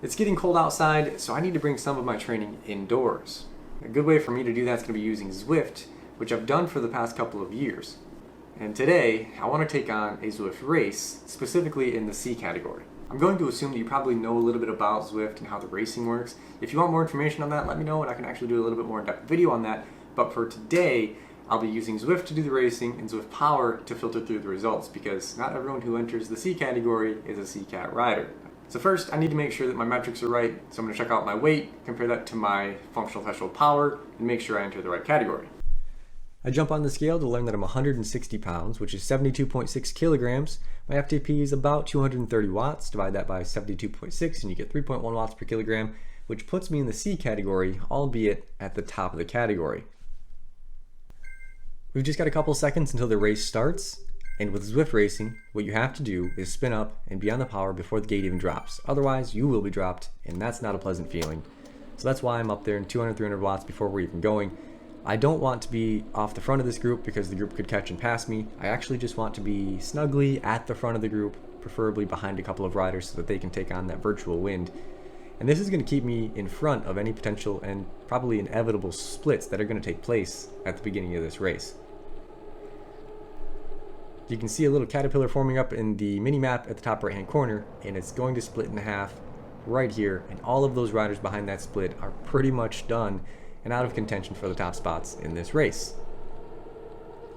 It's getting cold outside, so I need to bring some of my training indoors. A good way for me to do that is going to be using Zwift, which I've done for the past couple of years. And today, I want to take on a Zwift race, specifically in the C category. I'm going to assume that you probably know a little bit about Zwift and how the racing works. If you want more information on that, let me know and I can actually do a little bit more in-depth video on that. But for today, I'll be using Zwift to do the racing and Zwift Power to filter through the results, because not everyone who enters the C category is a C-Cat rider. So first, I need to make sure that my metrics are right, so I'm going to check out my weight, compare that to my functional threshold power, and make sure I enter the right category. I jump on the scale to learn that I'm 160 pounds, which is 72.6 kilograms. My FTP is about 230 watts. Divide that by 72.6 and you get 3.1 watts per kilogram, which puts me in the C category, albeit at the top of the category. We've just got a couple seconds until the race starts, and with Zwift racing, what you have to do is spin up and be on the power before the gate even drops. Otherwise, you will be dropped, and that's not a pleasant feeling. So that's why I'm up there in 200, 300 watts before we're even going. I don't want to be off the front of this group because the group could catch and pass me. I actually just want to be snugly at the front of the group, preferably behind a couple of riders so that they can take on that virtual wind. And this is going to keep me in front of any potential and probably inevitable splits that are going to take place at the beginning of this race. You can see a little caterpillar forming up in the mini map at the top right hand corner, and it's going to split in half right here, and all of those riders behind that split are pretty much done and out of contention for the top spots in this race.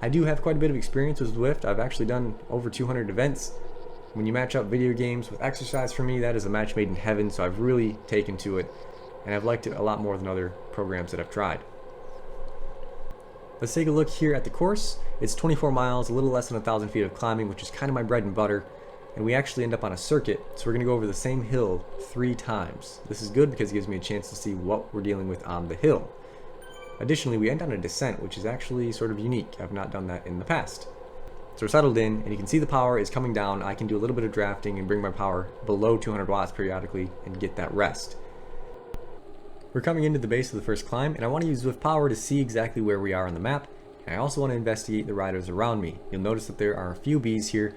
I do have quite a bit of experience with Zwift. I've actually done over 200 events. When you match up video games with exercise, for me, that is a match made in heaven, so I've really taken to it, and I've liked it a lot more than other programs that I've tried. Let's take a look here at the course. It's 24 miles, a little less than 1,000 feet of climbing, which is kind of my bread and butter, and we actually end up on a circuit, so we're going to go over the same hill 3 times. This is good because it gives me a chance to see what we're dealing with on the hill. Additionally, we end on a descent, which is actually sort of unique. I've not done that in the past. So we're settled in, and you can see the power is coming down. I can do a little bit of drafting and bring my power below 200 watts periodically and get that rest. We're coming into the base of the first climb, and I want to use Zwift Power to see exactly where we are on the map, and I also want to investigate the riders around me. You'll notice that there are a few Bs here,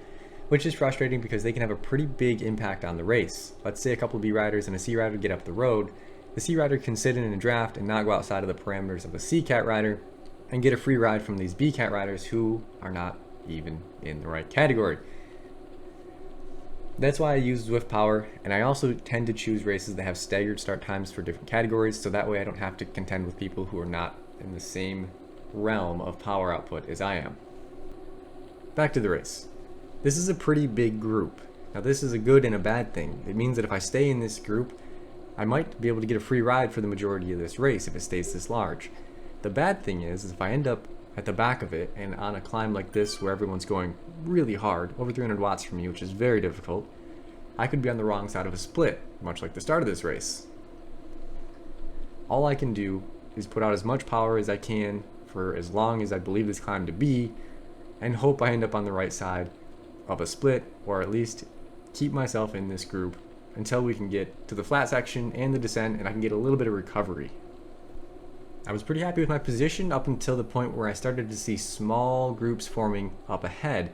which is frustrating because they can have a pretty big impact on the race. Let's say a couple of B riders and a C rider get up the road. The C rider can sit in a draft and not go outside of the parameters of a C cat rider and get a free ride from these B cat riders who are not even in the right category. That's why I use Zwift Power, and I also tend to choose races that have staggered start times for different categories, so that way I don't have to contend with people who are not in the same realm of power output as I am. Back to the race. This is a pretty big group. Now this is a good and a bad thing. It means that if I stay in this group, I might be able to get a free ride for the majority of this race if it stays this large. The bad thing is if I end up at the back of it and on a climb like this where everyone's going really hard, over 300 watts from me, which is very difficult, I could be on the wrong side of a split, much like the start of this race. All I can do is put out as much power as I can for as long as I believe this climb to be, and hope I end up on the right side of a split, or at least keep myself in this group until we can get to the flat section and the descent and I can get a little bit of recovery. I was pretty happy with my position up until the point where I started to see small groups forming up ahead.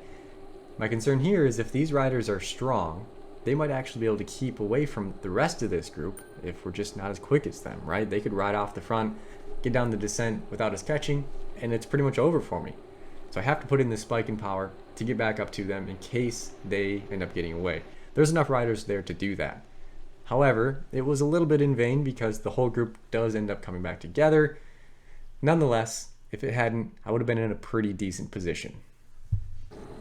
My concern here is if these riders are strong, they might actually be able to keep away from the rest of this group if we're just not as quick as them, right? They could ride off the front, get down the descent without us catching, and it's pretty much over for me. So I have to put in this spike in power to get back up to them in case they end up getting away. There's enough riders there to do that. However, it was a little bit in vain because the whole group does end up coming back together. Nonetheless, if it hadn't, I would have been in a pretty decent position.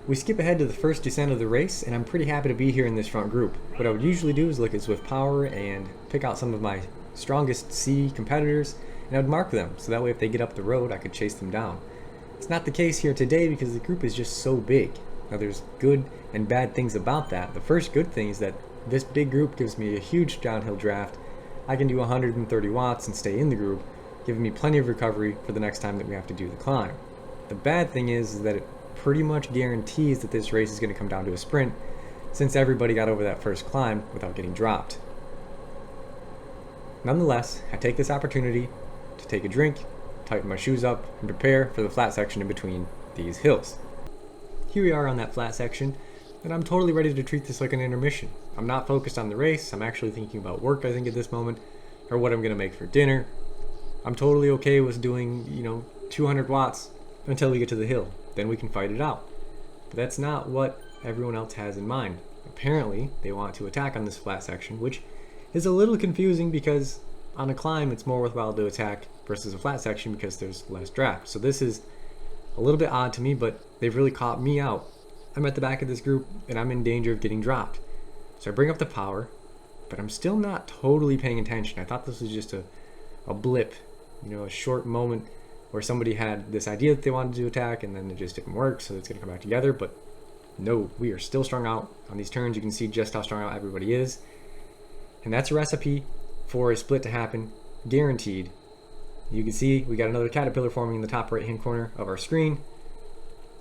We skip ahead to the first descent of the race, and I'm pretty happy to be here in this front group. What I would usually do is look at Zwift Power and pick out some of my strongest C competitors, and I would mark them, so that way if they get up the road, I could chase them down. It's not the case here today because the group is just so big. Now there's good and bad things about that. The first good thing is that this big group gives me a huge downhill draft. I can do 130 watts and stay in the group, giving me plenty of recovery for the next time that we have to do the climb. The bad thing is that it pretty much guarantees that this race is going to come down to a sprint since everybody got over that first climb without getting dropped. Nonetheless, I take this opportunity to take a drink, tighten my shoes up, and prepare for the flat section in between these hills. Here we are on that flat section. then I'm totally ready to treat this like an intermission. I'm not focused on the race. I'm actually thinking about work, I think, at this moment, or what I'm going to make for dinner. I'm totally okay with doing, 200 watts until we get to the hill. Then we can fight it out. But that's not what everyone else has in mind. Apparently, they want to attack on this flat section, which is a little confusing because on a climb, it's more worthwhile to attack versus a flat section because there's less draft. So this is a little bit odd to me, but they've really caught me out. I'm at the back of this group and I'm in danger of getting dropped. So I bring up the power, but I'm still not totally paying attention. I thought this was just a blip, a short moment where somebody had this idea that they wanted to attack and then it just didn't work, so it's going to come back together. But no, we are still strung out on these turns. You can see just how strung out everybody is. And that's a recipe for a split to happen, guaranteed. You can see we got another caterpillar forming in the top right hand corner of our screen,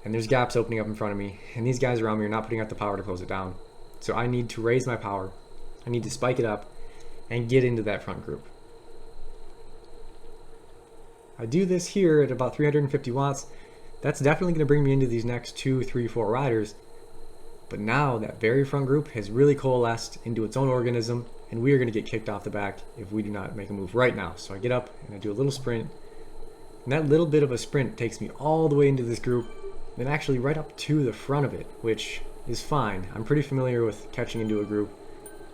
and there's gaps opening up in front of me, and these guys around me are not putting out the power to close it down. So I need to raise my power, I need to spike it up and get into that front group. I do this here at about 350 watts. That's definitely going to bring me into these next 2, 3, 4 riders. But now that very front group has really coalesced into its own organism, and we are going to get kicked off the back if we do not make a move right now. So I get up and I do a little sprint, and that little bit of a sprint takes me all the way into this group, then actually right up to the front of it, which is fine. I'm pretty familiar with catching into a group,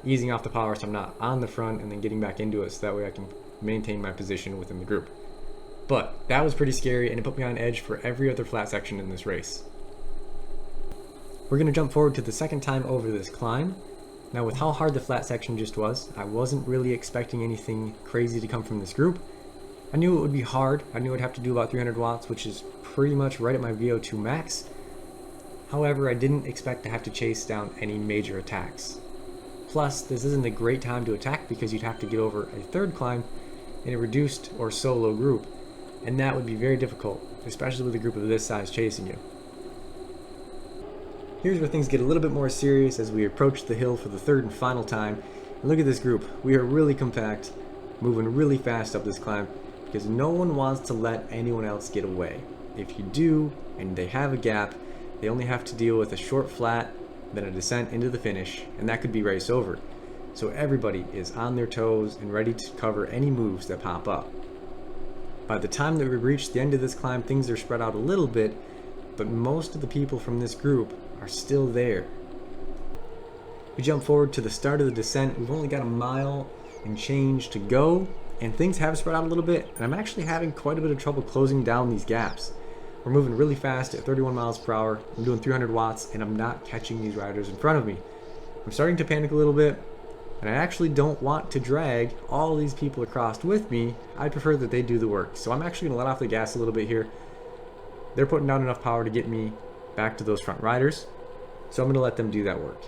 easing off the power so I'm not on the front, and then getting back into it so that way I can maintain my position within the group. But that was pretty scary, and it put me on edge for every other flat section in this race. We're going to jump forward to the second time over this climb. Now, with how hard the flat section just was, I wasn't really expecting anything crazy to come from this group. I knew it would be hard. I knew I'd have to do about 300 watts, which is pretty much right at my VO2 max. However, I didn't expect to have to chase down any major attacks. Plus, this isn't a great time to attack because you'd have to get over a third climb in a reduced or solo group, and that would be very difficult, especially with a group of this size chasing you. Here's where things get a little bit more serious as we approach the hill for the third and final time. And look at this group. We are really compact, moving really fast up this climb because no one wants to let anyone else get away. If you do, and they have a gap, they only have to deal with a short flat, then a descent into the finish, and that could be race over. So everybody is on their toes and ready to cover any moves that pop up. By the time that we reach the end of this climb, things are spread out a little bit, but most of the people from this group are still there. We jump forward to the start of the descent. We've only got a mile and change to go, and things have spread out a little bit, and I'm actually having quite a bit of trouble closing down these gaps. We're moving really fast at 31 miles per hour. I'm doing 300 watts, and I'm not catching these riders in front of me. I'm starting to panic a little bit, and I actually don't want to drag all these people across with me. I prefer that they do the work. So I'm actually going to let off the gas a little bit here. They're putting down enough power to get me back to those front riders, so I'm going to let them do that work.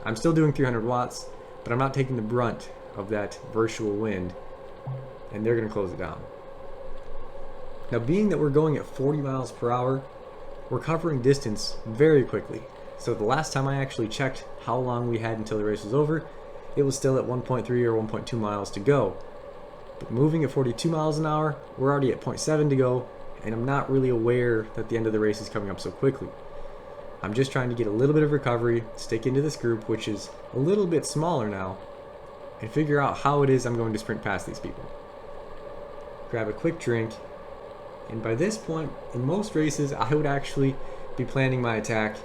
I'm still doing 300 watts, but I'm not taking the brunt of that virtual wind, and they're going to close it down. Now, being that we're going at 40 miles per hour, we're covering distance very quickly. So the last time I actually checked how long we had until the race was over, it was still at 1.3 or 1.2 miles to go. But moving at 42 miles an hour, we're already at 0.7 to go, and I'm not really aware that the end of the race is coming up so quickly. I'm just trying to get a little bit of recovery, stick into this group, which is a little bit smaller now, and figure out how it is I'm going to sprint past these people. Grab a quick drink, and by this point, in most races, I would actually be planning my attack.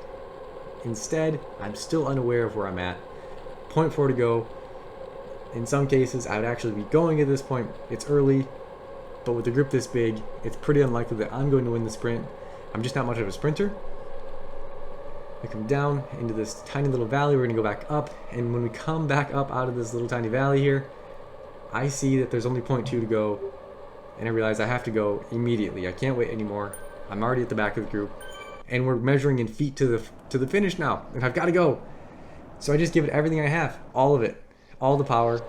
Instead, I'm still unaware of where I'm at. 0.4 to go. In some cases, I would actually be going at this point. It's early, but with a group this big, it's pretty unlikely that I'm going to win the sprint. I'm just not much of a sprinter. We come down into this tiny little valley. We're going to go back up, and when we come back up out of this little tiny valley here, I see that there's only 0.2 to go, and I realize I have to go immediately. I can't wait anymore. I'm already at the back of the group, and we're measuring in feet to the finish now, and I've got to go. So I just give it everything I have, all of it, all the power,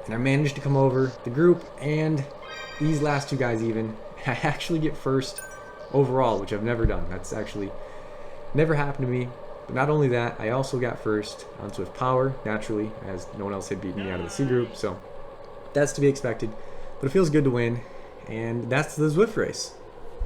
and I managed to come over the group and these last two guys even. I actually get first overall, which I've never done. That's actually never happened to me. But not only that, I also got first on Zwift Power, naturally, as no one else had beaten me out of the C group, so that's to be expected. But it feels good to win, and that's the Zwift race.